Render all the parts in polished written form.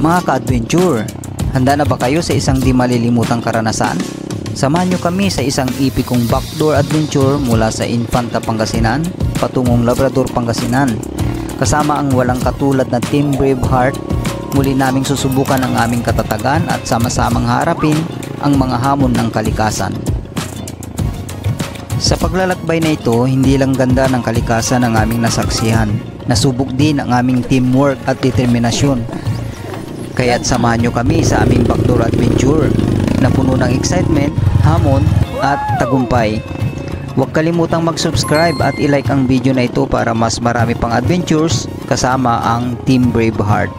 Mga ka-adventure, handa na ba kayo sa isang di malilimutang karanasan? Samahan nyo kami sa isang epikong backdoor adventure mula sa Infanta, Pangasinan patungong Labrador, Pangasinan. Kasama ang walang katulad na Team Braveheart, muli naming susubukan ang aming katatagan at sama-samang harapin ang mga hamon ng kalikasan. Sa paglalakbay na ito, hindi lang ganda ng kalikasan ang aming nasaksihan, nasubok din ang aming teamwork at determinasyon. Kaya't samahan nyo kami sa aming backdoor adventure na puno ng excitement, hamon at tagumpay. Huwag kalimutang mag-subscribe at i-like ang video na ito para mas marami pang adventures kasama ang Team Braveheart.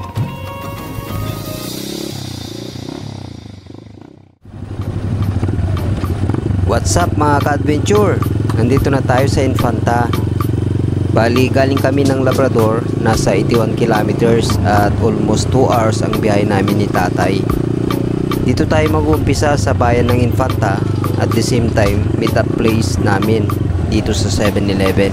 What's up mga ka-adventure? Nandito na tayo sa Infanta. Bali, galing kami ng Labrador, nasa 81 kilometers at almost 2 hours ang biyahe namin ni tatay. Dito tayo mag-uumpisa sa bayan ng Infanta at the same time meet up place namin dito sa 7-Eleven.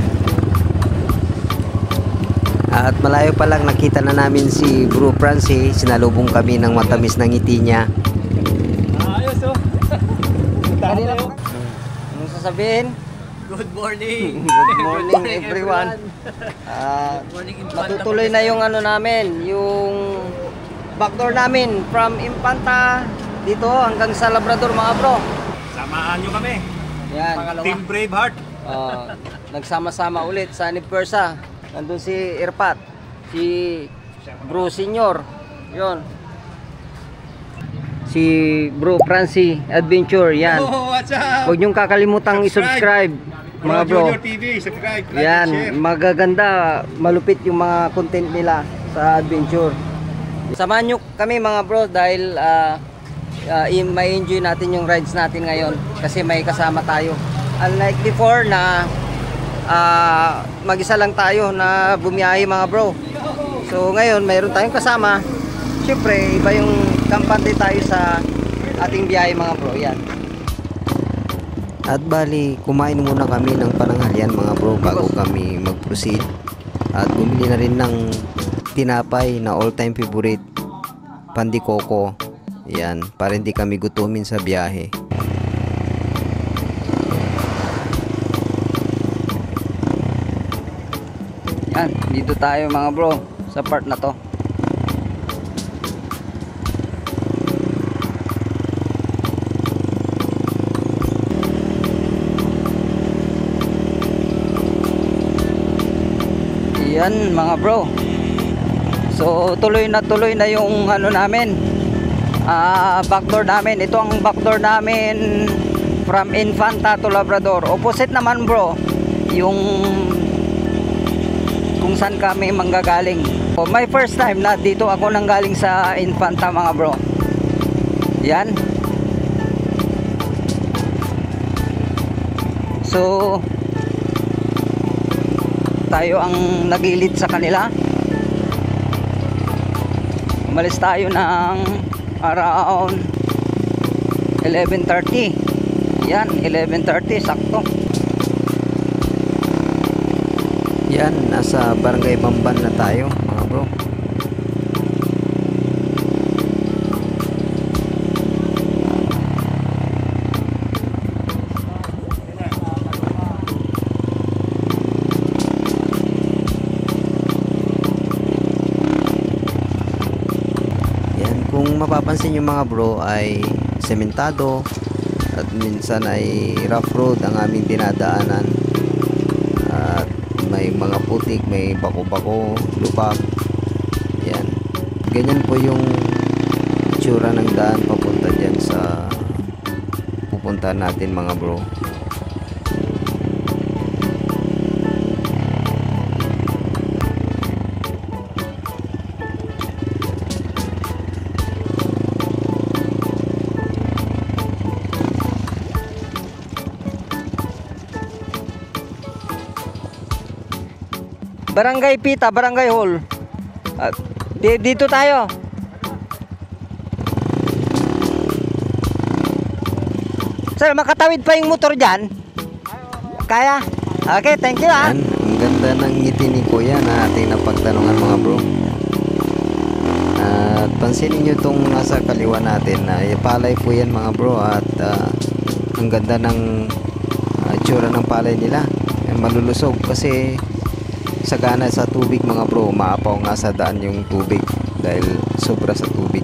At malayo pa lang nakita na namin si Bro Francie, sinalubong kami ng matamis na ngiti niya. Ayos oh. Kanina pa. Anong sasabihin? Good morning. Good morning everyone. Good morning, Infanta. Matutuloy na yung ano namin, yung backdoor namin from Infanta dito hanggang sa Labrador mga bro. Samahan nyo kami. Yan. Team Braveheart. Nagsama-sama ulit sa Anipersa. Nandun si Irpat, si Bro Senior, yon. Si Bro Francie Adventure, yan. Oh, what's up? Huwag niyong kakalimutang i-subscribe, mga bro. Junior TV, subscribe, like, Yan, share. magaganda, malupit yung mga content nila sa adventure. Samahan niyo kami mga bro dahil may enjoy natin yung rides natin ngayon kasi may kasama tayo. Unlike before na mag-isa lang tayo na bumiyahe mga bro. So ngayon mayroon tayong kasama. Siyempre iba yung kampante tayo sa ating biyahe mga bro. Yan. At bali, kumain muna kami ng pananghalian mga bro bago kami mag-proceed. At bumili na rin ng tinapay na all-time favorite, Pandikoko. Yan, para hindi kami gutumin sa biyahe. Yan, dito tayo mga bro sa part na to. Yan mga bro. So tuloy na yung ano namin, backdoor namin. Ito ang backdoor namin from Infanta to Labrador. Opposite naman bro yung kung saan kami manggagaling. So, my first time na dito ako nanggaling sa Infanta mga bro. Yan. So tayo ang nagilid sa kanila. Umalis tayo ng around 11:30. Yan, 11:30 sakto. Yan, nasa Barangay Bamban na tayo mga bro. Yan, kung mapapansin nyo mga bro ay sementado at minsan ay rough road ang aming dinadaanan. At may mga putik, may bako-bako, lupak. Yan. Ganyan po yung itsura ng daan papunta dyan sa pupunta natin mga bro. Barangay Pita, Barangay Hall. Dito tayo. Sir, makatawid pa yung motor dyan? Kaya? Okay, thank you ha. Yan, ang ganda ng ngiti ni Kuya na ating napagtanungan mga bro. pansinin nyo itong nasa kaliwa natin na palay po yan mga bro, at ang ganda ng itsura ng palay nila. Malulusog kasi sagana sa tubig mga bro, maapaw nga sa daan yung tubig dahil sobra sa tubig.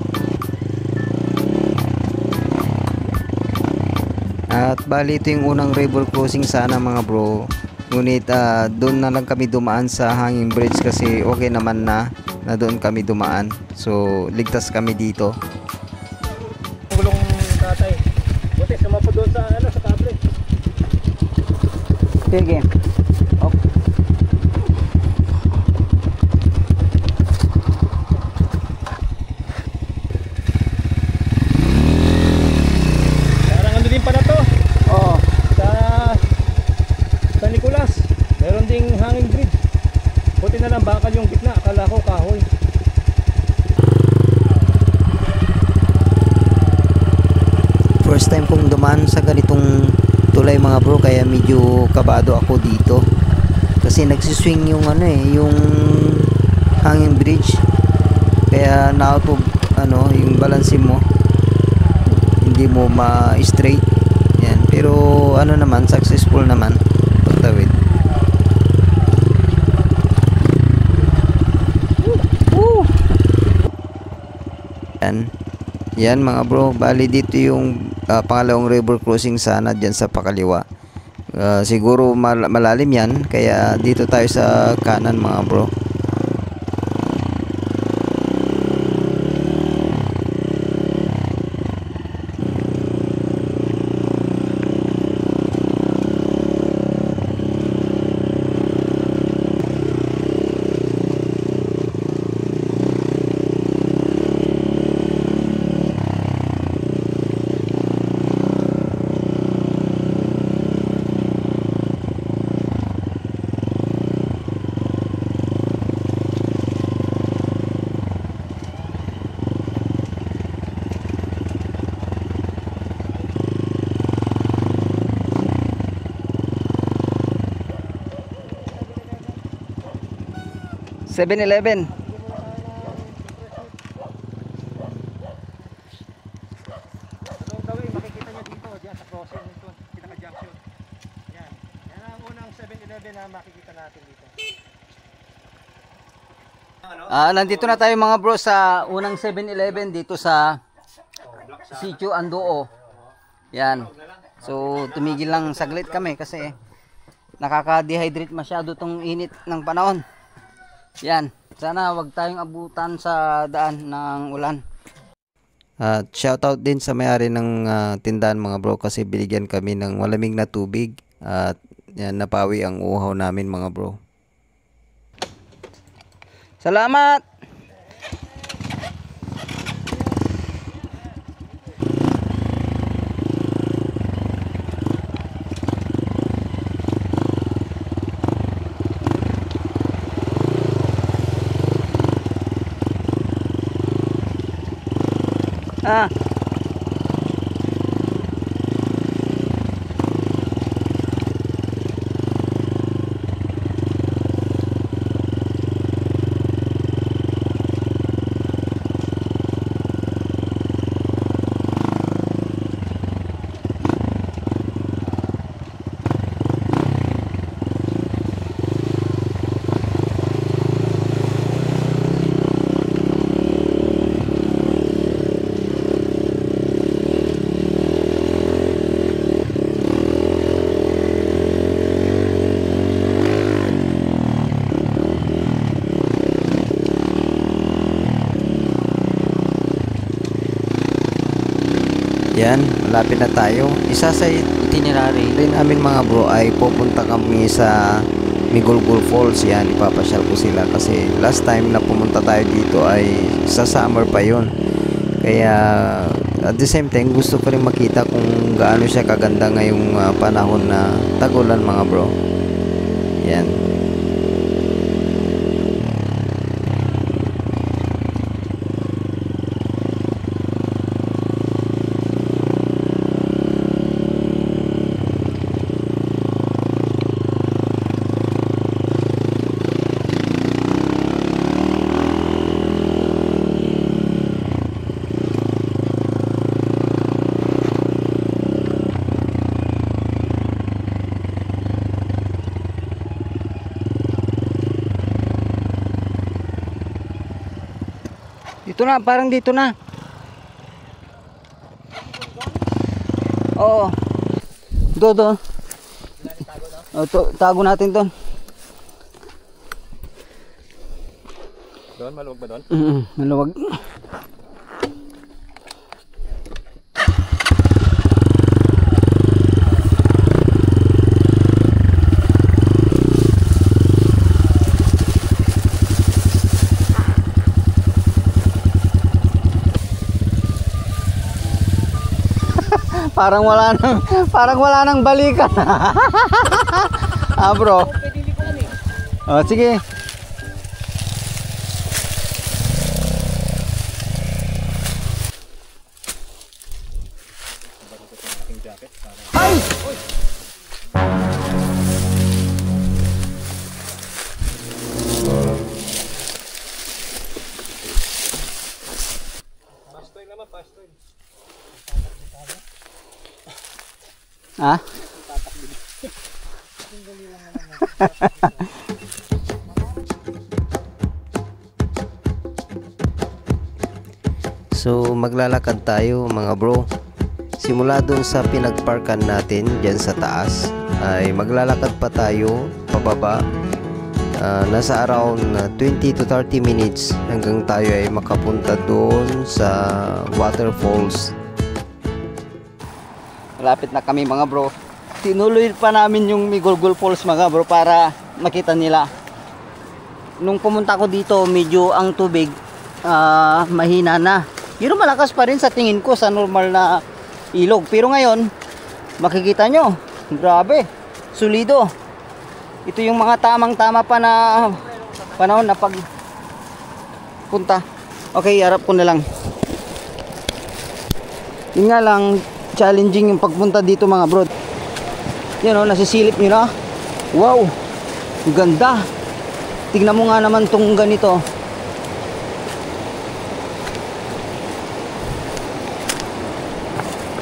At bali ito yung unang river crossing sana mga bro, ngunit doon na lang kami dumaan sa hanging bridge kasi okay naman na doon kami dumaan, so ligtas kami dito. Gulong tatay. Buti sumapa doon sa sa kable. Sige. Oh. Parang ano din pala to. Oo. Sa Nicolas. Meron ding hanging bridge. Buti na lang bakal yung gitna. Akala ko kahoy. First time kong dumaan sa ganitong tulay mga bro, kaya medyo kabado ako dito kasi nagsiswing yung yung hanging bridge, kaya na-out of yung balance mo, hindi mo ma-straight yan, pero naman, successful naman pagtawid. Yan mga bro, bali dito yung pangalawang river crossing sana dyan sa pakaliwa. Siguro malalim yan, kaya dito tayo sa kanan mga bro. $7-Eleven. So gawin, makikita nyo dito diyan sa crossing nito, pinaka-junction. Yan. Yan ang unang 7-Eleven na makikita natin dito. Nandito na tayo mga bro sa unang 7-Eleven dito sa Sitio Andoo. Yan. So tumigil lang saglit kami kasi nakaka-dehydrate masyado tong init ng panahon. Yan. Sana wag tayong abutan sa daan ng ulan. At shoutout din sa may-ari ng tindahan mga bro, kasi binigyan kami ng malamig na tubig at yan, napawi ang uhaw namin mga bro. Salamat. Yan, malapit na tayo. Isa sa itinerary rin namin mga bro ay pupunta kami sa Migulgul Falls. Yan, ipapasyal ko sila kasi last time na pumunta tayo dito ay sa summer pa yon. Kaya at the same time gusto ko rin makita kung gaano siya kaganda ngayong panahon na tag-ulan mga bro. Yan. Dito na, parang dito na. Oo. Doon. Tago natin doon. Doon, maluwag ba doon? Maluwag. parang wala nang balikan. Bro. Oh, sige. Ay! Pastoy naman, pastoy. Ha? So maglalakad tayo mga bro. Simula dun sa pinagparkan natin dyan sa taas ay maglalakad pa tayo pababa. Nasa around 20 to 30 minutes hanggang tayo ay makapunta doon sa waterfalls. Malapit na kami mga bro. Tinuloy pa namin yung Migulgul Falls mga bro para makita nila. Nung pumunta ko dito medyo ang tubig mahina na. Pero malakas pa rin sa tingin ko sa normal na ilog. Pero ngayon makikita nyo, grabe, solido. Ito yung mga tamang-tama pa na panahon na pagpunta. Okay, harap ko na lang. Yun nga lang, challenging yung pagpunta dito mga bro. Yan o, nasisilip nyo na. Wow, ganda. Tignan mo nga naman tong ganito.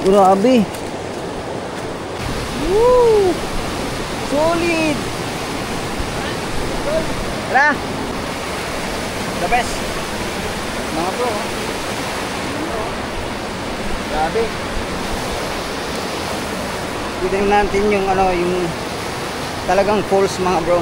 Grabe. Woo! Solid. Tara. The best. Mga bro. Grabe. Tignan natin yung yung talagang falls mga bro.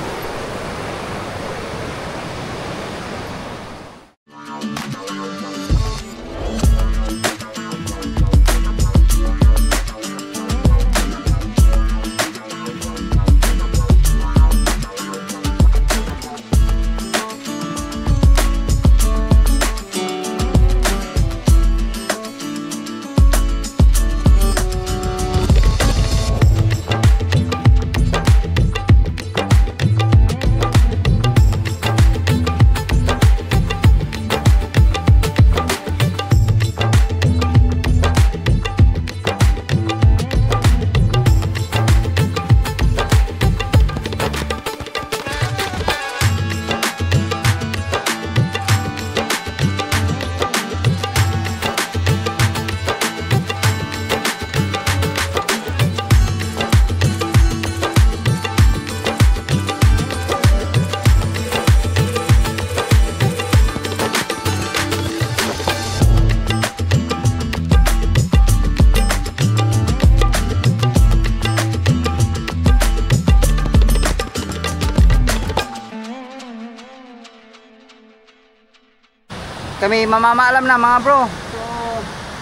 Kami mamamaalam na mga bro. So,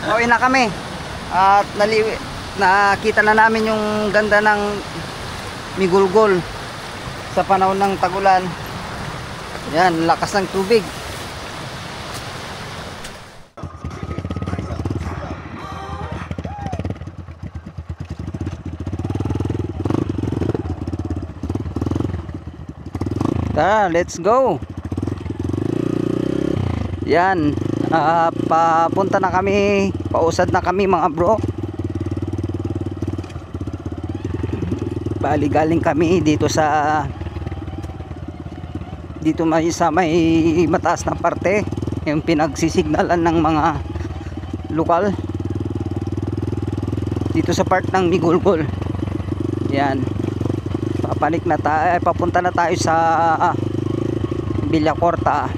pauwi na kami. At nakita na namin yung ganda ng Migulgul sa panahon ng tagulan. Yan, lakas ng tubig. Tara, let's go. Yan, papunta na kami, pausad na kami mga bro. Bali galing kami dito sa may mataas na parte, yung pinagsisignalan ng mga lokal dito sa part ng Migulgul. Yan, papunta na tayo sa Villacorta.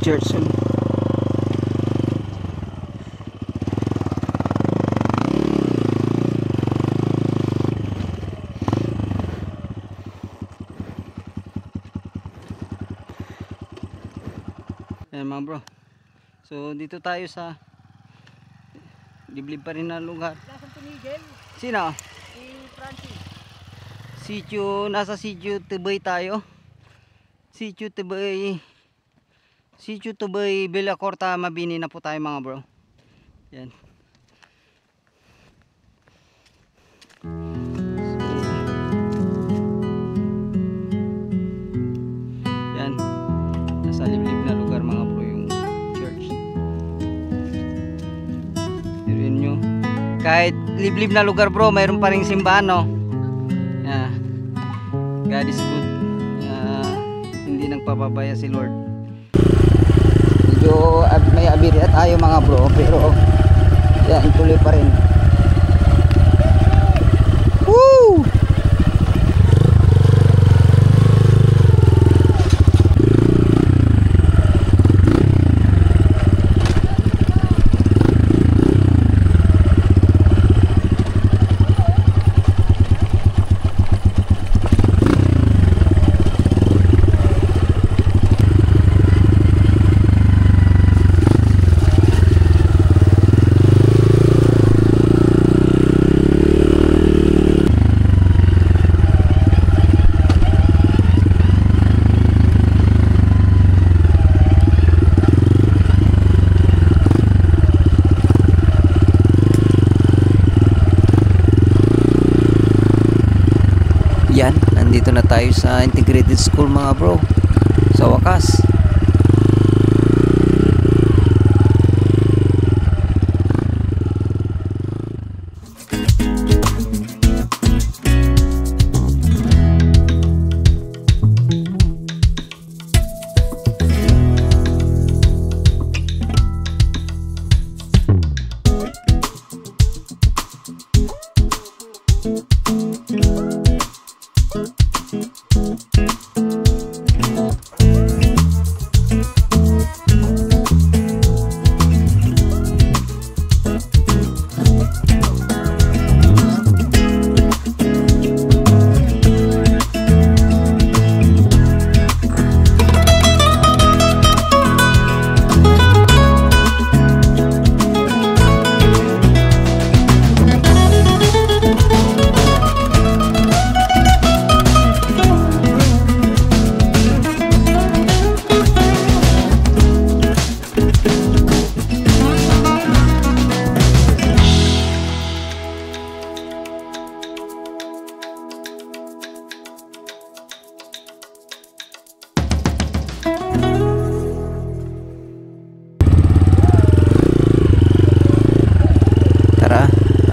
church. Ayan mga bro. So dito tayo sa liblib pa rin na lugar. Nasaan tumigil? Sino? Si Francis. Nasa Sitio Tibay tayo. Sitio Tibay Villacorta, Mabini na po tayo mga bro. Yan. Yan. Nasa liblib na lugar mga bro yung church. Dirin nyo. Kahit liblib na lugar bro, mayroon pa ring simbahan no. Yeah. God is good. Hindi nagpapabaya si Lord. Medyo may abirya tayo mga bro, pero yan, tuloy pa rin. Woo! Yan, nandito na tayo sa integrated school mga bro. Sa wakas.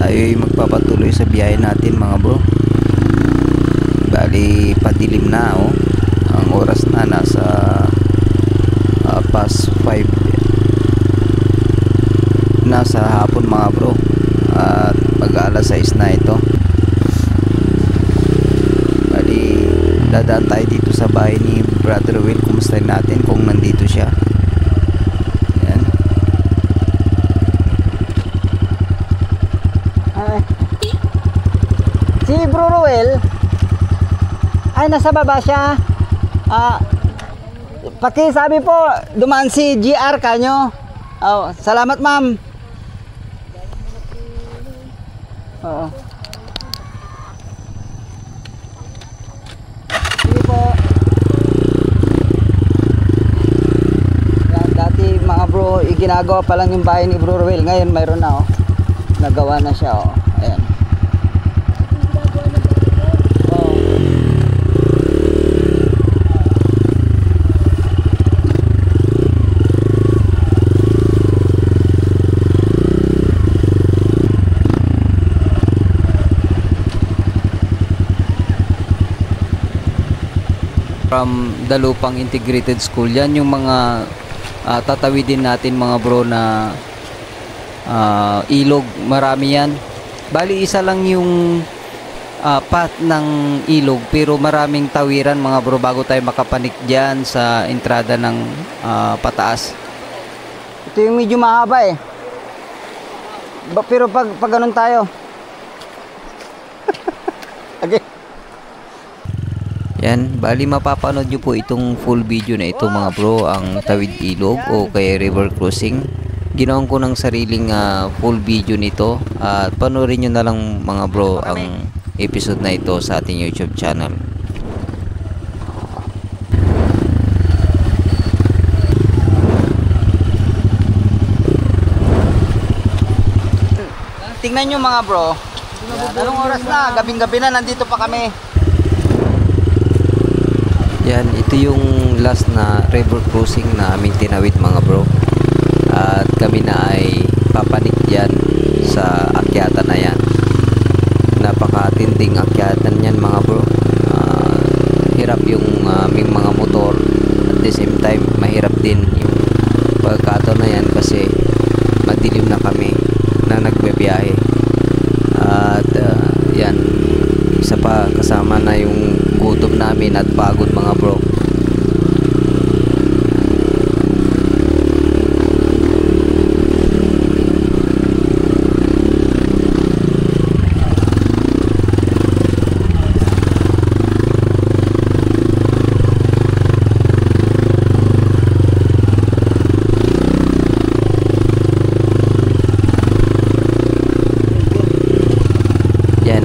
Tayo'y magpapatuloy sa biyahe natin mga bro. Bali padilim na oh. Ang oras na nasa past 5 nasa hapon mga bro. At mag-alas 6 na ito. Bali dadaan tayo dito sa bahay ni Brother Will. Kumustahin natin kung nandito siya. Si Bro Ruel ay nasa baba siya. Pakisabi po dumaan si GR kanyo. Oh, salamat ma'am. Oo. Sige po. Yan, dati mga bro, iginagawa pa lang yung bahay ni Bro Ruel. Ngayon mayroon na oh. Nagawa na siya oh. Ayan. From Dalupang Integrated School, yan yung mga tatawidin natin mga bro na ilog, marami yan. Bali isa lang yung path ng ilog, pero maraming tawiran mga bro bago tayo makapanik dyan sa entrada ng pataas. Ito yung medyo mahaba eh. Pero pag ganun tayo. Okay. Yan, bali mapapanood nyo po itong full video na ito mga bro, ang tawid ilog o kaya river crossing. Ginawan ko ng sariling full video nito at panoorin nyo na lang mga bro ang episode na ito sa ating YouTube channel. Tingnan nyo mga bro. Anong oras na? Gabing-gabi na, nandito pa kami. Yan, ito yung last na river crossing na aming tinawid mga bro. At kami na ay papanik dyan sa akyatan na yan. Napakatinding akyatan yan mga bro. Hirap yung aming mga motor. At the same time, mahirap din yung pagkataon na yan kasi madilim na kami na nagbebiyahe. At yan, isa pa kasama na yung gutom namin at pagod mga bro.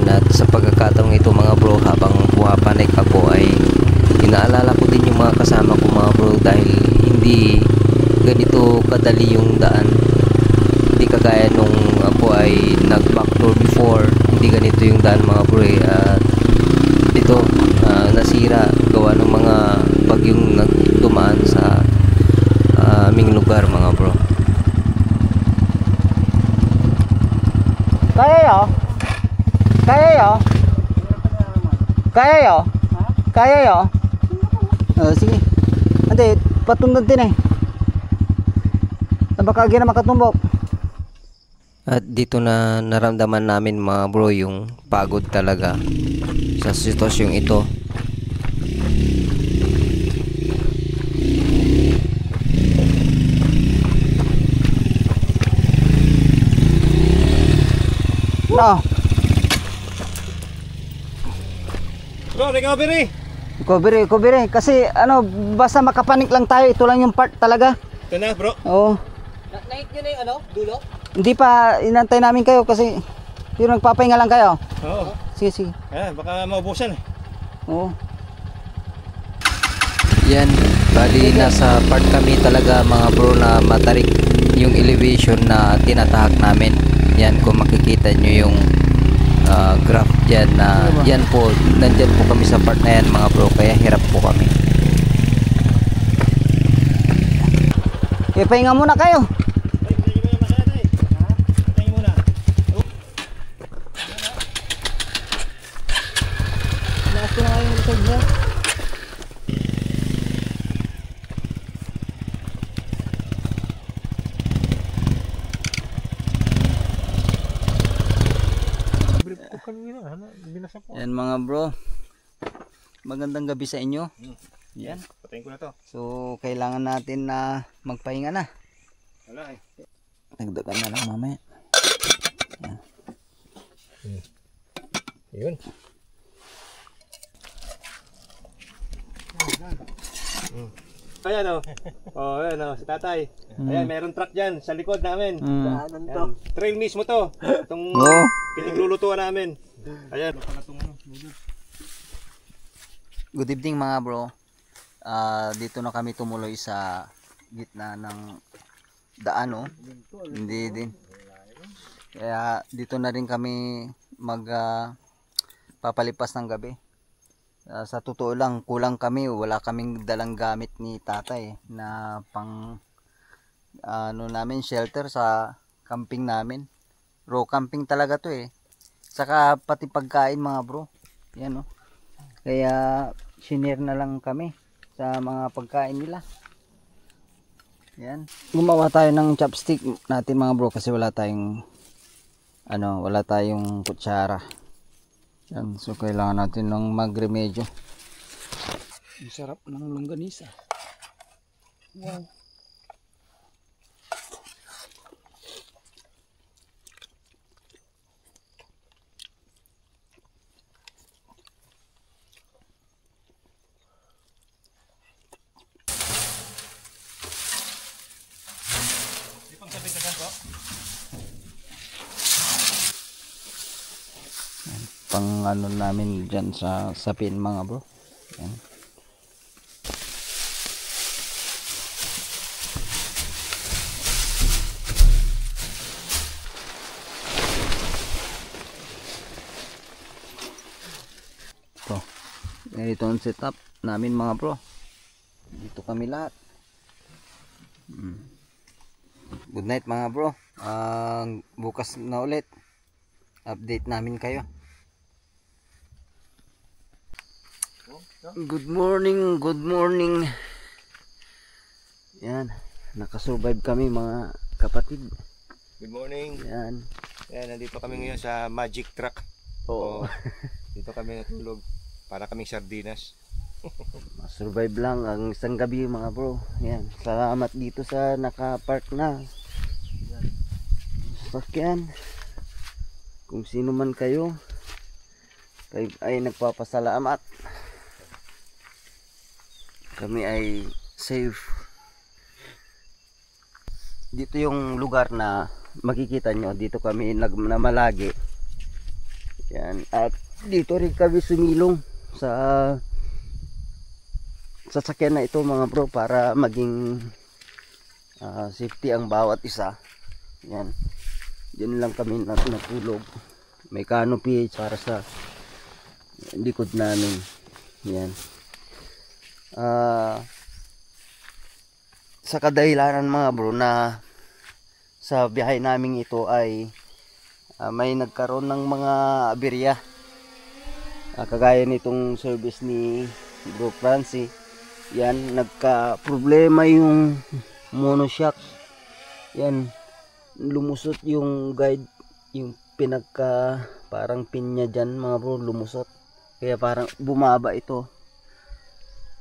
At sa pagkakataong ito mga bro, habang pumapanik ako ay inaalala ko din yung mga kasama ko mga bro, dahil hindi ganito kadali yung daan. Hindi kagaya nung ako ay nag backdoor before, hindi ganito yung daan mga bro eh. At ito nasira gawa ng mga bagyong nagdumaan sa aming lugar mga bro. Kaya yo? Kaya yo? Kaya yo? Kaya yo? Sige. Ante, patundan din eh. Baka na makatumbok. At dito na naramdaman namin mga bro yung pagod talaga sa sitwasyong ito. No. Bro, recovery! Recovery. Kasi ano, basta makapanik lang tayo. Ito lang yung part talaga. Ito na bro. Oo. Nakit nyo na yung ano, dulo? Hindi pa, inantay namin kayo kasi pero nagpapahinga lang kayo. Oo. Sige. Ayan, baka maubusan eh. Oo. Yan, bali nasa part kami talaga mga bro na matarik yung elevation na tinatahak namin. Yan, kung makikita nyo yung graph dyan na yan po, nandyan po kami sa part na yan mga bro, kaya hirap po kami. Pahinga muna kayo. Lakas ko na kayo sa graph. Yan mga bro, magandang gabi sa inyo. Yan. Patayin ko na to. So kailangan natin na magpahinga na. Wala eh. Nagdagan na lang mamaya. Yun. Ayan o. Oh, ayan o, si tatay. Ayan, meron truck dyan sa likod namin. Ayan, trail mismo to. Itong pinaglulutuan namin. Ayan. Good evening mga bro. Dito na kami tumuloy sa gitna ng daan oh. Hindi din. Kaya dito na rin kami papalipas ng gabi. Sa totoo lang, kulang kami, wala kaming dalang gamit ni tatay na pang namin shelter sa camping namin. Raw camping talaga to eh. Saka pati pagkain mga bro. Yan oh. Kaya shinare na lang kami sa mga pagkain nila. Yan. Gumawa tayo ng chopstick natin mga bro kasi wala tayong kutsara. Yan, so kailangan natin ng magremedyo. Ang sarap ng longganisa. Wow. Pang ano namin dyan sa sapin mga bro. Yan. Ito. Ganito ang setup namin mga bro. Dito kami lahat. Good night mga bro. Bukas na ulit. Update namin kayo. Good morning, good morning. Yan, nakasurvive kami mga kapatid. Good morning. Yan. Yan, nandito kami ngayon sa Magic Truck. Oo. Dito kami natulog para kaming sardinas. Survive lang ang isang gabi mga bro. Yan, salamat dito sa naka-park na. Sasakyan. Kung sino man kayo ay nagpapasalamat. Kami ay safe. Dito yung lugar na makikita nyo. Dito kami namalagi. Yan. At dito rin kami sumilong sa sasakyan na ito mga bro para maging safety ang bawat isa. Yan. Diyan lang kami natulog. May canopy para sa likod namin. Yan. Sa kadahilanan mga bro na sa biyahe namin ito ay may nagkaroon ng mga aberya. Kagaya nitong service ni Bro Francie. Yan, nagka problema yung monoshock. Yan, lumusot yung guide, yung pinagka parang pinya dyan mga bro, lumusot. Kaya parang bumaba ito.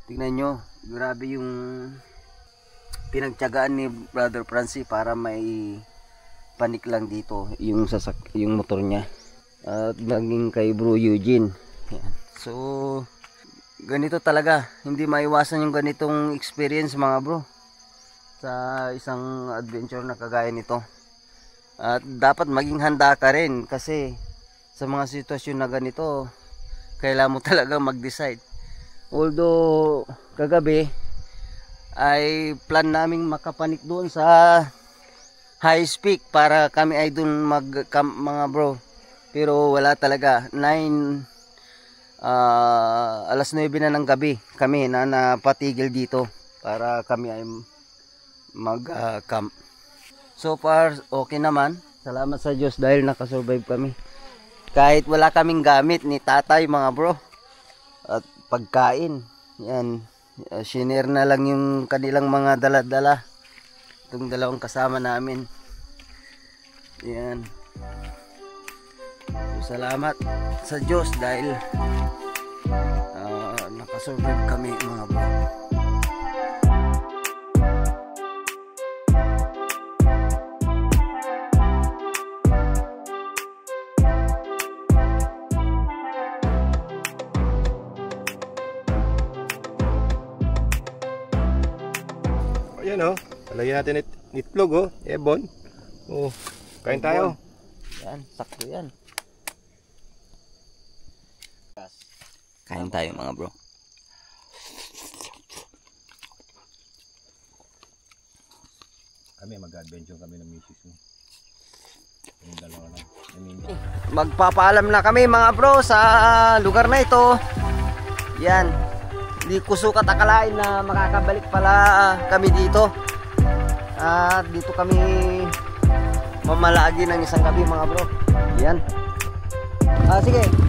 Tingnan nyo, grabe yung pinagtiyagaan ni Brother Francie para may panik lang dito yung yung motor niya. At maging kay Bro Eugene. Yan. So ganito talaga, hindi maiwasan yung ganitong experience mga bro sa isang adventure na kagaya nito. At dapat maging handa ka rin kasi sa mga sitwasyon na ganito kailangan mo talaga mag-decide. Although kagabi ay plan naming makapanik doon sa High Peak para kami ay doon mag-camp mga bro. Pero wala talaga. Alas 9 na ng gabi kami na napatigil dito para kami ay mag-camp. So far okay naman. Salamat sa Diyos dahil nakasurvive kami. Kahit wala kaming gamit ni tatay mga bro. At pagkain, yan, shinare na lang yung kanilang mga dala-dala. Itong dalawang kasama namin. Yan. So, salamat sa Diyos dahil nakasurvive kami mga bro. Ayan o, lagyan natin itlog o, ebon. Oh, kain tayo. Yan, sakto yan. Kain tayo mga bro. Kami mag-adventure kami ng misis mo. Yung dalawa lang. Magpapaalam na kami mga bro sa lugar na ito. Yan. Hindi ko sukat akalain na makakabalik pala kami dito. Dito kami mamalagi ng isang gabi mga bro. Yan. Sige.